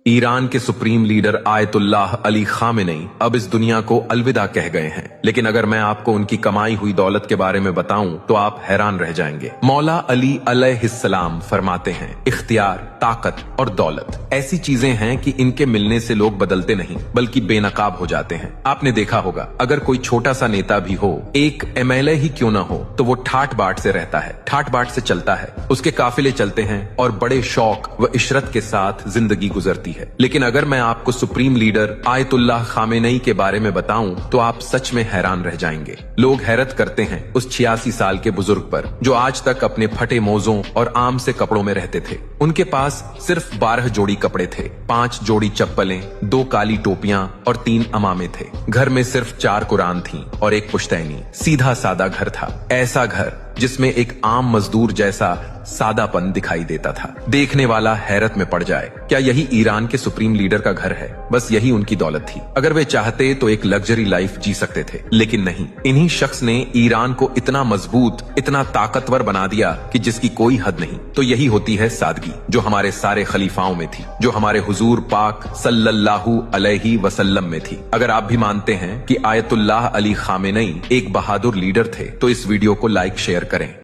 Iran के supreme leader Ayatollah Ali Khamenei अब इस दुनिया को अलविदा कह गए हैं, लेकिन अगर मैं आपको उनकी कमाई हुई दौलत के बारे में बताऊं तो आप हैरान रह जाएंगे। मौला अली अलैहिस्सलाम फरमाते हैं, इख्तियार, ताकत और दौलत ऐसी चीजें हैं कि इनके मिलने से लोग बदलते नहीं बल्कि बेनकाब हो जाते हैं। आपने देखा होगा, अगर कोई छोटा सा नेता भी हो, एक एमएलए ही क्यों ना हो, तो वो ठाट बाट से रहता है, ठाट बाट से चलता है, उसके काफिले चलते हैं और बड़े शौक व इशरत के साथ जिंदगी गुजरती है। लेकिन अगर मैं आपको सुप्रीम लीडर आयतुल्लाह खामेनेई के बारे में बताऊं तो आप सच में हैरान रह जाएंगे। लोग हैरत करते हैं उस 86 साल के बुजुर्ग पर, जो आज तक अपने फटे मोजों और आम से कपड़ों में रहते थे। उनके पास सिर्फ 12 जोड़ी कपड़े थे, 5 जोड़ी चप्पलें, 2 काली टोपियां और 3 अमामे थे। घर में सिर्फ 4 कुरान थी और 1 पुश्तैनी। सीधा सादा घर था, ऐसा घर जिसमें एक आम मजदूर जैसा सादापन दिखाई देता था। देखने वाला हैरत में पड़ जाए, क्या यही ईरान के सुप्रीम लीडर का घर है? बस यही उनकी दौलत थी। अगर वे चाहते तो एक लग्जरी लाइफ जी सकते थे, लेकिन नहीं। इन्हीं शख्स ने ईरान को इतना मजबूत, इतना ताकतवर बना दिया कि जिसकी कोई हद नहीं। तो यही होती है सादगी, जो हमारे सारे खलीफाओं में थी, जो हमारे हुजूर पाक सल्लल्लाहु अलैहि वसल्लम में थी। अगर आप भी मानते हैं कि आयतुल्लाह अली खामेनेई एक बहादुर लीडर थे, तो इस वीडियो को लाइक शेयर करें।